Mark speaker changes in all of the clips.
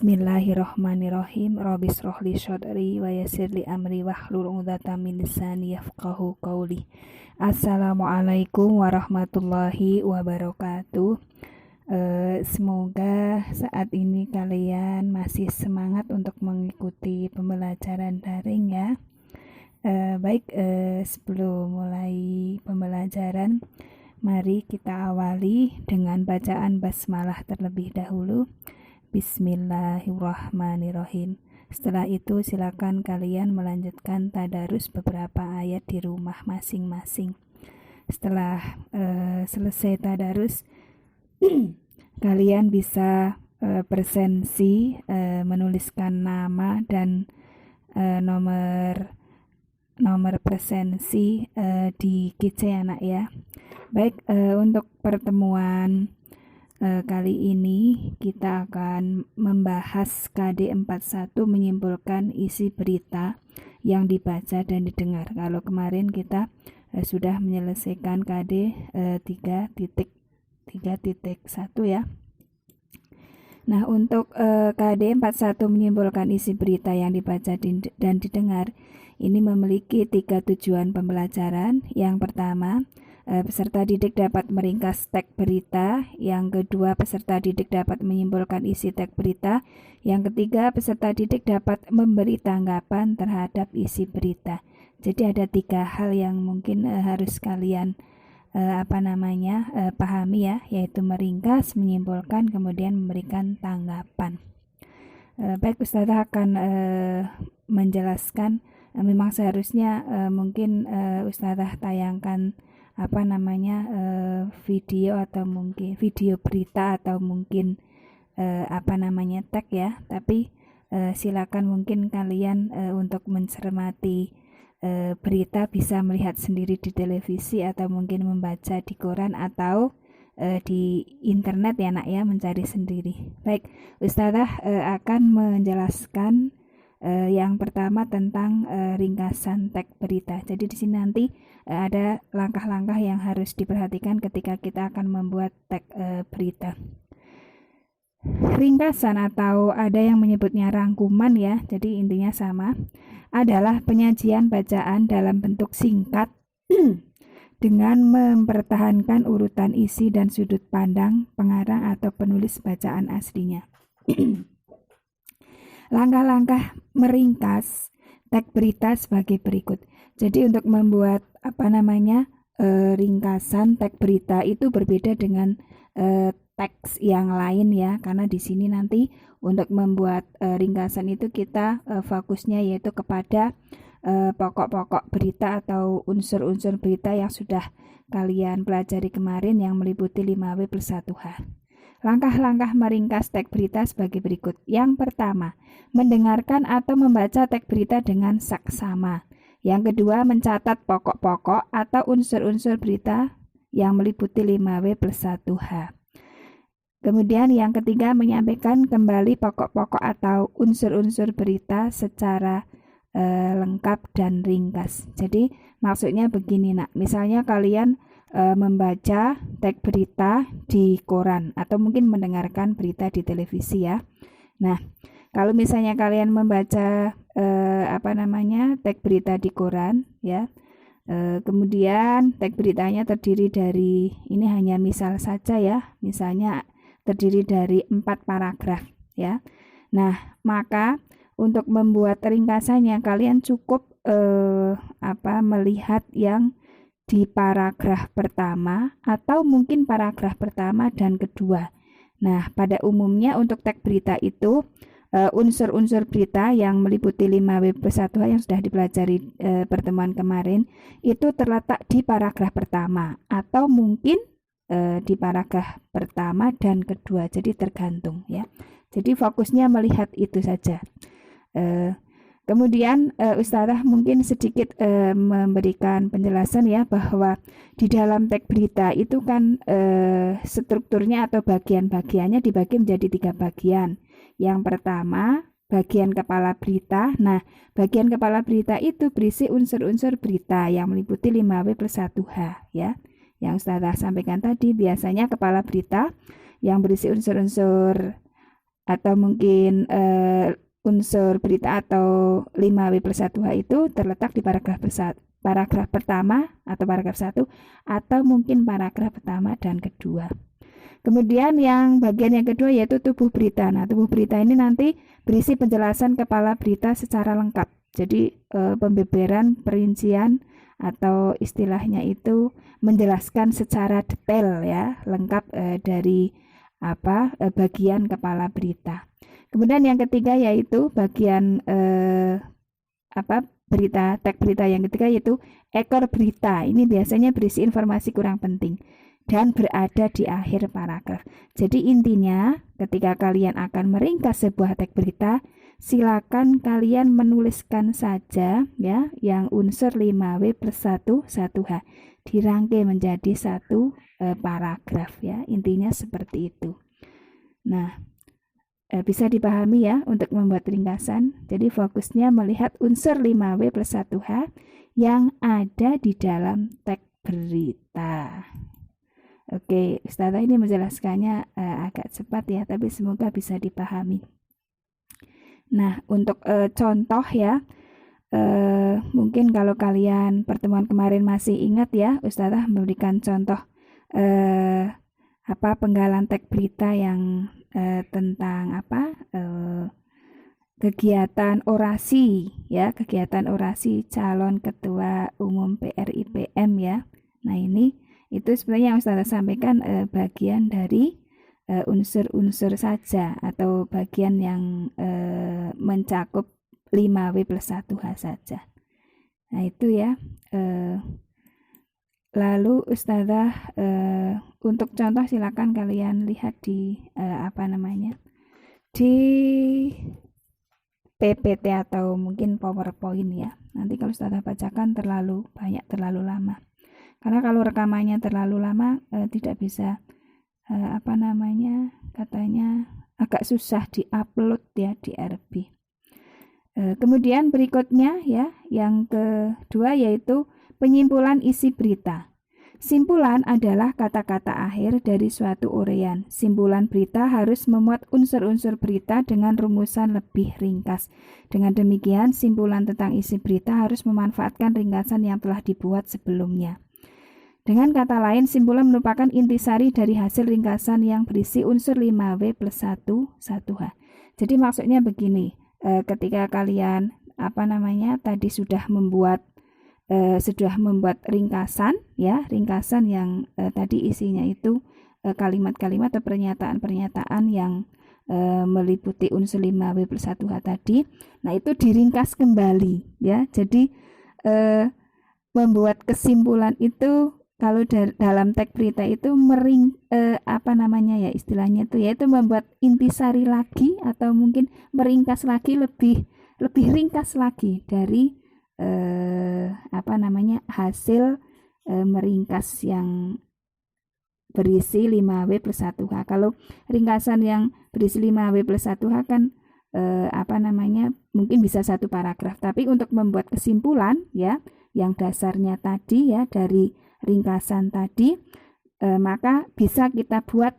Speaker 1: Bismillahirrahmanirrahim. Rabbi shrah li sadri wa yassir li amri wahlul 'uqdatam min lisani yafqahu qawli. Assalamualaikum warahmatullahi wabarakatuh. Semoga saat ini kalian masih semangat untuk mengikuti pembelajaran daring ya. Sebelum mulai pembelajaran, mari kita awali dengan bacaan basmalah terlebih dahulu. Bismillahirrahmanirrahim. Setelah itu silakan kalian melanjutkan tadarus beberapa ayat di rumah masing-masing. Setelah selesai tadarus, kalian bisa presensi, menuliskan nama dan nomor presensi di GC anak ya. Baik, untuk pertemuan kali ini kita akan membahas KD 41 menyimpulkan isi berita yang dibaca dan didengar. Kalau kemarin kita sudah menyelesaikan KD 3.1 ya. Nah, untuk KD 41 menyimpulkan isi berita yang dibaca dan didengar, ini memiliki 3 tujuan pembelajaran. Yang pertama, peserta didik dapat meringkas teks berita. Yang kedua, peserta didik dapat menyimpulkan isi teks berita. Yang ketiga, peserta didik dapat memberi tanggapan terhadap isi berita. Jadi ada 3 hal yang mungkin harus kalian pahami ya, yaitu meringkas, menyimpulkan, kemudian memberikan tanggapan. Baik, Ustazah akan menjelaskan. Memang seharusnya mungkin Ustazah tayangkan video atau mungkin video berita atau mungkin tag ya, tapi silakan mungkin kalian untuk mencermati berita bisa melihat sendiri di televisi atau mungkin membaca di koran atau di internet ya nak ya, mencari sendiri. Baik, Ustazah akan menjelaskan yang pertama tentang ringkasan teks berita. Jadi di sini nanti ada langkah-langkah yang harus diperhatikan ketika kita akan membuat teks berita. Ringkasan atau ada yang menyebutnya rangkuman ya, jadi intinya sama, adalah penyajian bacaan dalam bentuk singkat dengan mempertahankan urutan isi dan sudut pandang pengarang atau penulis bacaan aslinya. Langkah-langkah meringkas teks berita sebagai berikut. Jadi untuk membuat ringkasan teks berita itu berbeda dengan teks yang lain ya, karena di sini nanti untuk membuat ringkasan itu kita fokusnya yaitu kepada pokok-pokok berita atau unsur-unsur berita yang sudah kalian pelajari kemarin yang meliputi 5W+1H. Langkah-langkah meringkas teks berita sebagai berikut. Yang pertama, mendengarkan atau membaca teks berita dengan saksama. Yang kedua, mencatat pokok-pokok atau unsur-unsur berita yang meliputi 5W+1H. Kemudian yang ketiga, menyampaikan kembali pokok-pokok atau unsur-unsur berita secara lengkap dan ringkas. Jadi maksudnya begini nak, misalnya kalian membaca teks berita di koran atau mungkin mendengarkan berita di televisi ya. Nah, kalau misalnya kalian membaca teks berita di koran ya, kemudian teks beritanya terdiri dari, ini hanya misal saja ya, misalnya terdiri dari 4 paragraf ya. Nah, maka untuk membuat ringkasannya kalian cukup melihat yang di paragraf pertama atau mungkin paragraf pertama dan kedua. Nah, pada umumnya untuk teks berita itu unsur-unsur berita yang meliputi 5W+1H yang sudah dipelajari pertemuan kemarin itu terletak di paragraf pertama atau mungkin di paragraf pertama dan kedua. Jadi tergantung ya. Jadi fokusnya melihat itu saja. Kemudian Ustazah mungkin sedikit memberikan penjelasan ya, bahwa di dalam teks berita itu kan strukturnya atau bagian-bagiannya dibagi menjadi 3 bagian. Yang pertama, bagian kepala berita. Nah, bagian kepala berita itu berisi unsur-unsur berita yang meliputi 5W+1H ya. Yang Ustazah sampaikan tadi, biasanya kepala berita yang berisi unsur-unsur atau mungkin unsur berita atau 5W+1H itu terletak di paragraf pertama atau paragraf 1 atau mungkin paragraf pertama dan kedua. Kemudian yang bagian yang kedua yaitu tubuh berita. Nah, tubuh berita ini nanti berisi penjelasan kepala berita secara lengkap. Jadi pembeberan, perincian atau istilahnya itu menjelaskan secara detail ya, lengkap dari bagian kepala berita. Kemudian yang ketiga yaitu bagian berita, tag berita yang ketiga yaitu ekor berita. Ini biasanya berisi informasi kurang penting dan berada di akhir paragraf. Jadi intinya ketika kalian akan meringkas sebuah tag berita, silakan kalian menuliskan saja ya yang unsur 5W+1H dirangkai menjadi satu paragraf ya. Intinya seperti itu. Nah, bisa dipahami ya untuk membuat ringkasan. Jadi fokusnya melihat unsur 5W+1H yang ada di dalam tag berita. Oke, Ustazah ini menjelaskannya agak cepat ya, tapi semoga bisa dipahami. Nah, untuk contoh ya, mungkin kalau kalian pertemuan kemarin masih ingat ya, Ustazah memberikan contoh penggalan tag berita yang tentang kegiatan orasi ya, kegiatan orasi calon ketua umum PRIPM ya. Nah, ini itu sebenarnya yang Ustazah sampaikan bagian dari unsur-unsur saja atau bagian yang mencakup 5W+1H saja. Nah, itu ya. Lalu Ustazah untuk contoh silakan kalian lihat di di PPT atau mungkin PowerPoint ya. Nanti kalau Ustazah bacakan terlalu lama. Karena kalau rekamannya terlalu lama tidak bisa katanya agak susah diupload ya di RB. Kemudian berikutnya ya, yang kedua yaitu penyimpulan isi berita. Simpulan adalah kata-kata akhir dari suatu uraian. Simpulan berita harus memuat unsur-unsur berita dengan rumusan lebih ringkas. Dengan demikian, simpulan tentang isi berita harus memanfaatkan ringkasan yang telah dibuat sebelumnya. Dengan kata lain, simpulan merupakan intisari dari hasil ringkasan yang berisi unsur 5W+1H. Jadi maksudnya begini, ketika kalian tadi sudah membuat ringkasan ya, ringkasan yang tadi isinya itu kalimat-kalimat atau pernyataan-pernyataan yang meliputi unsur 5W+1H tadi. Nah, itu diringkas kembali ya. Jadi membuat kesimpulan itu kalau dalam tag berita itu istilahnya itu yaitu membuat intisari lagi atau mungkin meringkas lagi lebih ringkas lagi dari hasil meringkas yang berisi 5W+1H. Kalau ringkasan yang berisi 5W+1H kan mungkin bisa satu paragraf, tapi untuk membuat kesimpulan ya yang dasarnya tadi ya dari ringkasan tadi maka bisa kita buat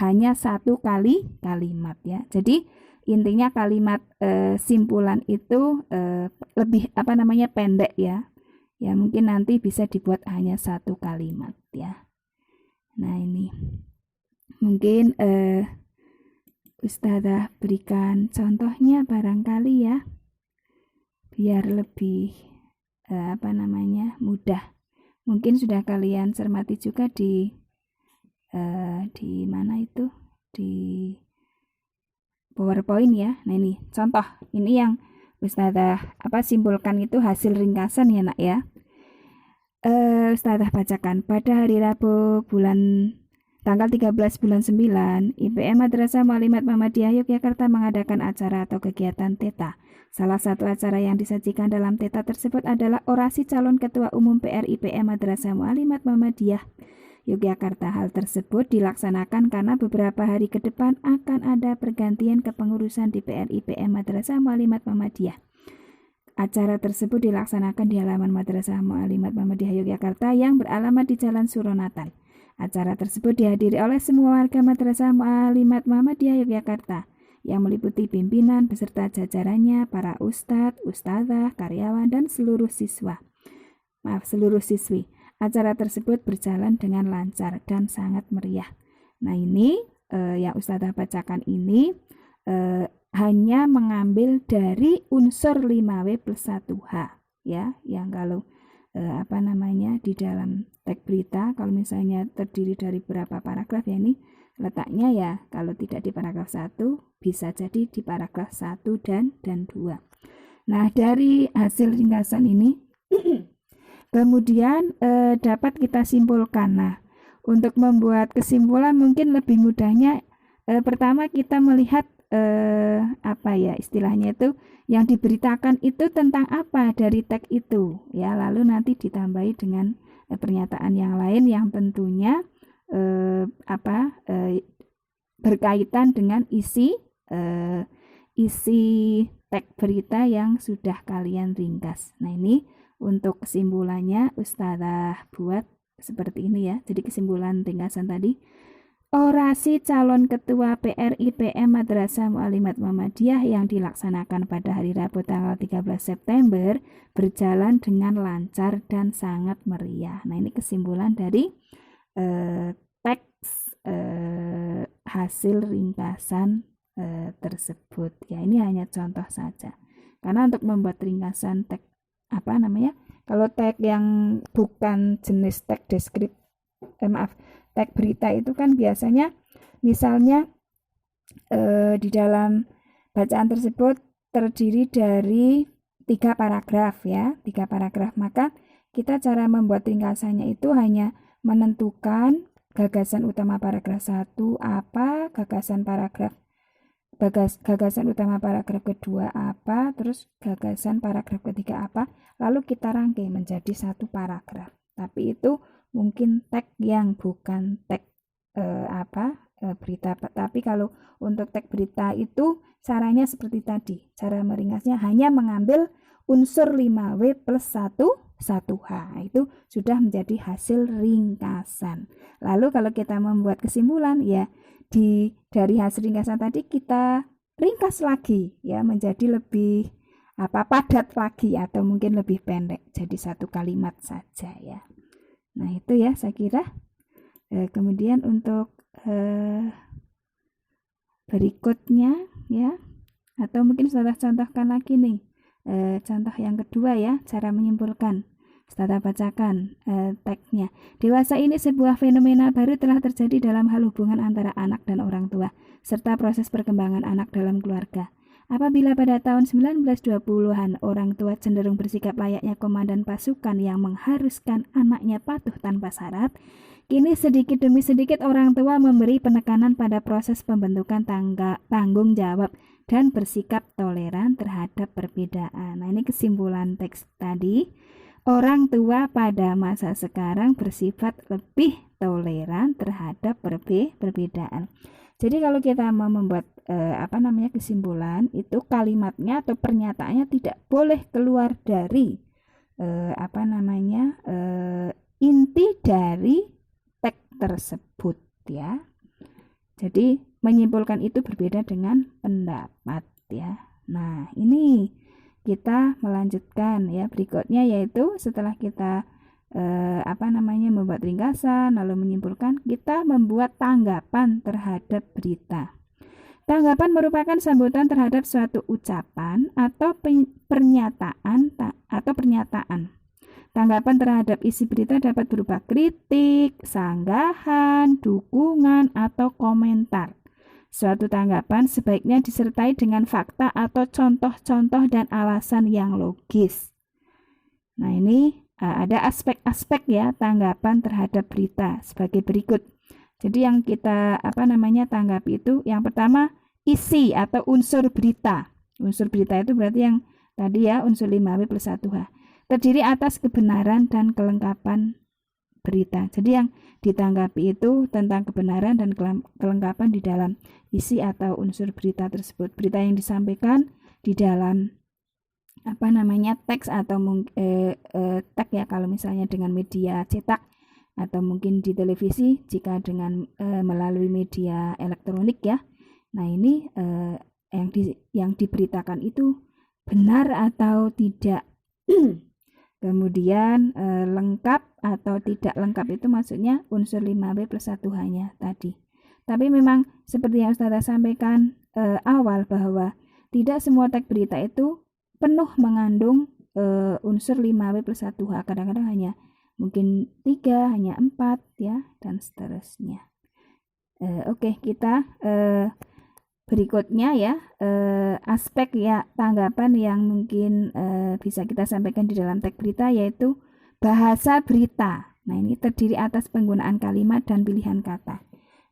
Speaker 1: hanya satu kalimat ya. Jadi intinya kalimat simpulan itu lebih pendek ya. Ya mungkin nanti bisa dibuat hanya satu kalimat ya. Nah, ini mungkin Ustazah berikan contohnya barangkali ya, biar lebih mudah. Mungkin sudah kalian cermati juga di mana itu di PowerPoint ya. Nah, ini contoh, ini yang Ustazah simpulkan itu hasil ringkasan ya nak ya. Ustazah bacakan. Pada hari Rabu tanggal 13 bulan 9, IPM Madrasah Muallimat Muhammadiyah Yogyakarta mengadakan acara atau kegiatan TETA. Salah satu acara yang disajikan dalam TETA tersebut adalah orasi calon ketua umum PRIPM Madrasah Muallimat Muhammadiyah Yogyakarta. Hal tersebut dilaksanakan karena beberapa hari ke depan akan ada pergantian kepengurusan di PRIPM Madrasah Muallimat Muhammadiyah. Acara tersebut dilaksanakan di halaman Madrasah Muallimat Muhammadiyah Yogyakarta yang beralamat di Jalan Suronatan. Acara tersebut dihadiri oleh semua warga Madrasah Muallimat Muhammadiyah Yogyakarta yang meliputi pimpinan beserta jajarannya, para ustadz, ustadzah, karyawan, dan seluruh siswi. Acara tersebut berjalan dengan lancar dan sangat meriah. Nah, ini yang ustadzah bacakan ini hanya mengambil dari unsur 5W plus 1H ya, yang kalau di dalam teks berita kalau misalnya terdiri dari berapa paragraf ya, ini letaknya ya kalau tidak di paragraf 1 bisa jadi di paragraf 1 dan 2. Nah, dari hasil ringkasan ini kemudian dapat kita simpulkan. Nah, untuk membuat kesimpulan mungkin lebih mudahnya pertama kita melihat istilahnya itu yang diberitakan itu tentang apa dari teks itu ya, lalu nanti ditambahi dengan pernyataan yang lain yang tentunya berkaitan dengan isi teks berita yang sudah kalian ringkas. Nah, ini untuk kesimpulannya ustadzah buat seperti ini ya. Jadi kesimpulan ringkasan tadi, orasi calon ketua PRIPM Madrasah Mu'allimat Muhammadiyah yang dilaksanakan pada hari Rabu tanggal 13 September berjalan dengan lancar dan sangat meriah. Nah, ini kesimpulan dari teks hasil ringkasan tersebut. Ya, ini hanya contoh saja. Karena untuk membuat ringkasan teks kalau teks yang bukan jenis teks deskriptif teks berita itu kan biasanya misalnya di dalam bacaan tersebut terdiri dari 3 paragraf ya, 3 paragraf. Maka kita cara membuat ringkasannya itu hanya menentukan gagasan utama paragraf 1 apa, gagasan utama paragraf kedua apa, terus gagasan paragraf ketiga apa, lalu kita rangkai menjadi 1 paragraf. Tapi itu mungkin teks yang bukan teks berita. Tapi kalau untuk teks berita itu caranya seperti tadi. Cara meringkasnya hanya mengambil unsur 5W plus 1H. Itu sudah menjadi hasil ringkasan. Lalu kalau kita membuat kesimpulan ya dari hasil ringkasan tadi kita ringkas lagi ya menjadi lebih padat lagi atau mungkin lebih pendek. Jadi 1 kalimat saja ya. Nah, itu ya saya kira. Kemudian untuk berikutnya ya, atau mungkin saya contohkan lagi nih. Contoh yang kedua ya, cara menyimpulkan. Saya bacakan teksnya. Dewasa ini sebuah fenomena baru telah terjadi dalam hal hubungan antara anak dan orang tua, serta proses perkembangan anak dalam keluarga. Apabila pada tahun 1920-an orang tua cenderung bersikap layaknya komandan pasukan yang mengharuskan anaknya patuh tanpa syarat, kini sedikit demi sedikit orang tua memberi penekanan pada proses pembentukan tanggung jawab dan bersikap toleran terhadap perbedaan. Nah, ini kesimpulan teks tadi. Orang tua pada masa sekarang bersifat lebih toleran terhadap perbedaan. Jadi kalau kita mau membuat kesimpulan itu kalimatnya atau pernyataannya tidak boleh keluar dari inti dari teks tersebut ya. Jadi menyimpulkan itu berbeda dengan pendapat ya. Nah, ini kita melanjutkan ya berikutnya, yaitu setelah kita membuat ringkasan lalu menyimpulkan, kita membuat tanggapan terhadap berita. Tanggapan merupakan sambutan terhadap suatu ucapan atau pernyataan. Tanggapan terhadap isi berita dapat berupa kritik, sanggahan, dukungan, atau komentar. Suatu tanggapan sebaiknya disertai dengan fakta atau contoh-contoh dan alasan yang logis. Nah, ini ada aspek-aspek ya tanggapan terhadap berita sebagai berikut. Jadi yang kita tanggapi itu yang pertama isi atau unsur berita. Unsur berita itu berarti yang tadi ya unsur 5W plus 1H. Terdiri atas kebenaran dan kelengkapan berita. Jadi yang ditanggapi itu tentang kebenaran dan kelengkapan di dalam isi atau unsur berita tersebut. Berita yang disampaikan di dalam teks atau teks ya kalau misalnya dengan media cetak atau mungkin di televisi jika dengan melalui media elektronik ya. Nah, ini yang diberitakan itu benar atau tidak. Kemudian lengkap atau tidak lengkap itu maksudnya unsur 5B plus 1H-nya tadi. Tapi memang seperti yang Ustazah sampaikan awal bahwa tidak semua teks berita itu penuh mengandung unsur 5B plus 1H. Kadang-kadang hanya mungkin 3, hanya 4 ya, dan seterusnya. Oke, kita berikutnya ya, aspek ya tanggapan yang mungkin bisa kita sampaikan di dalam teks berita yaitu bahasa berita. Nah, ini terdiri atas penggunaan kalimat dan pilihan kata.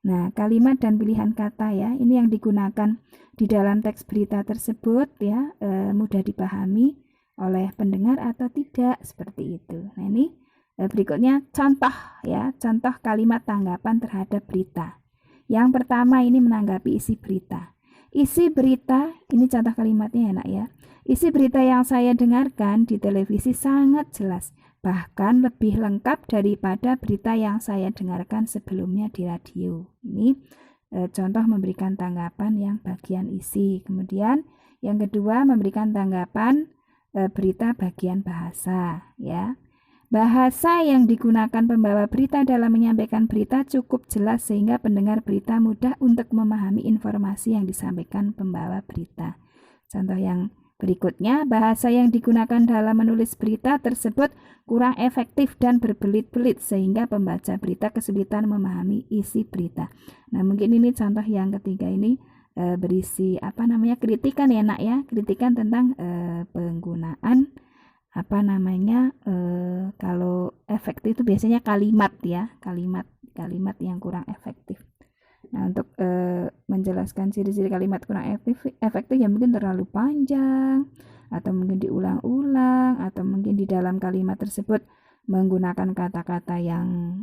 Speaker 1: Nah, kalimat dan pilihan kata ya, ini yang digunakan di dalam teks berita tersebut ya, mudah dipahami oleh pendengar atau tidak, seperti itu. Nah, ini berikutnya contoh ya, contoh kalimat tanggapan terhadap berita. Yang pertama ini menanggapi isi berita. Isi berita, ini contoh kalimatnya ya nak ya. Isi berita yang saya dengarkan di televisi sangat jelas, bahkan lebih lengkap daripada berita yang saya dengarkan sebelumnya di radio. Ini contoh memberikan tanggapan yang bagian isi. Kemudian yang kedua memberikan tanggapan berita bagian bahasa ya. Bahasa yang digunakan pembawa berita dalam menyampaikan berita cukup jelas sehingga pendengar berita mudah untuk memahami informasi yang disampaikan pembawa berita. Contoh yang berikutnya, bahasa yang digunakan dalam menulis berita tersebut kurang efektif dan berbelit-belit sehingga pembaca berita kesulitan memahami isi berita. Nah, mungkin ini contoh yang ketiga ini berisi kritikan ya nak ya, kritikan tentang penggunaan kalau efektif itu biasanya kalimat ya, kalimat yang kurang efektif. Nah, untuk menjelaskan ciri-ciri kalimat kurang efektif ya mungkin terlalu panjang atau mungkin diulang-ulang atau mungkin di dalam kalimat tersebut menggunakan kata-kata yang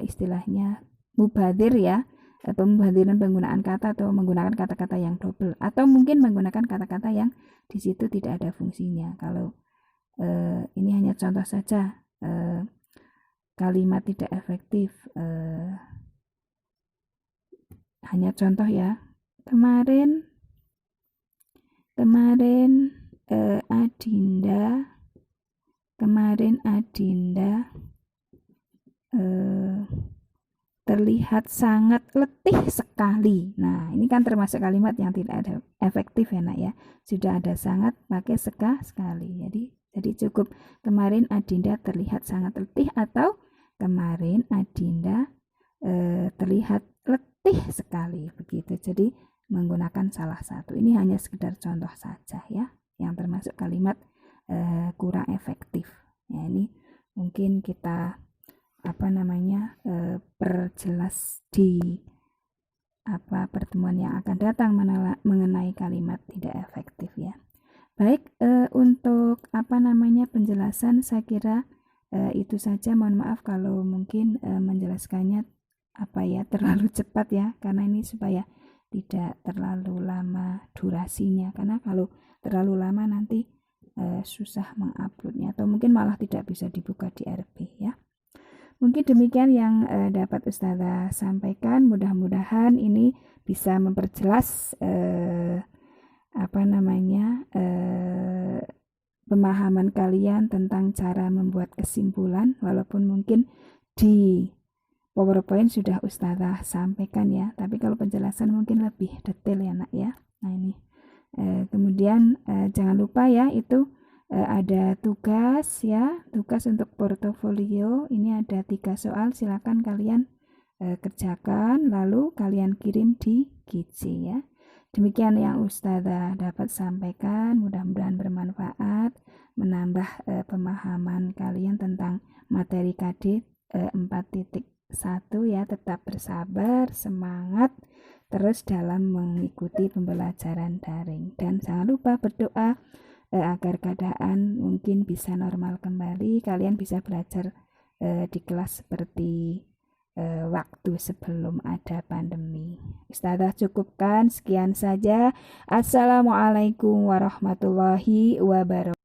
Speaker 1: istilahnya mubadir ya, pemubadiran penggunaan kata atau menggunakan kata-kata yang double atau mungkin menggunakan kata-kata yang di situ tidak ada fungsinya. Kalau ini hanya contoh saja kalimat tidak efektif, hanya contoh ya. Kemarin Adinda terlihat sangat letih sekali. Nah, ini kan termasuk kalimat yang tidak ada efektif ya nak ya. Sudah ada sangat pakai sekali. Jadi cukup kemarin Adinda terlihat sangat letih atau kemarin Adinda terlihat letih sekali, begitu. Jadi menggunakan salah satu. Ini hanya sekedar contoh saja ya, yang termasuk kalimat kurang efektif. Ya, ini mungkin kita perjelas di pertemuan yang akan datang mengenai kalimat tidak efektif ya. Baik, untuk penjelasan saya kira itu saja. Mohon maaf kalau mungkin menjelaskannya terlalu cepat ya, karena ini supaya tidak terlalu lama durasinya, karena kalau terlalu lama nanti susah menguploadnya atau mungkin malah tidak bisa dibuka di RP ya. Mungkin demikian yang dapat Ustazah sampaikan. Mudah-mudahan ini bisa memperjelas pemahaman kalian tentang cara membuat kesimpulan, walaupun mungkin di PowerPoint sudah Ustazah sampaikan ya, tapi kalau penjelasan mungkin lebih detail ya nak ya. Nah, ini kemudian jangan lupa ya, itu ada tugas ya, tugas untuk portofolio. Ini ada 3 soal, silakan kalian kerjakan lalu kalian kirim di GC ya. Demikian yang Ustazah dapat sampaikan, mudah-mudahan bermanfaat, menambah pemahaman kalian tentang materi KD 4.1 ya. Tetap bersabar, semangat terus dalam mengikuti pembelajaran daring, dan jangan lupa berdoa agar keadaan mungkin bisa normal kembali, kalian bisa belajar di kelas seperti waktu sebelum ada pandemi. Ustazah cukupkan sekian saja. Assalamualaikum warahmatullahi wabarakatuh.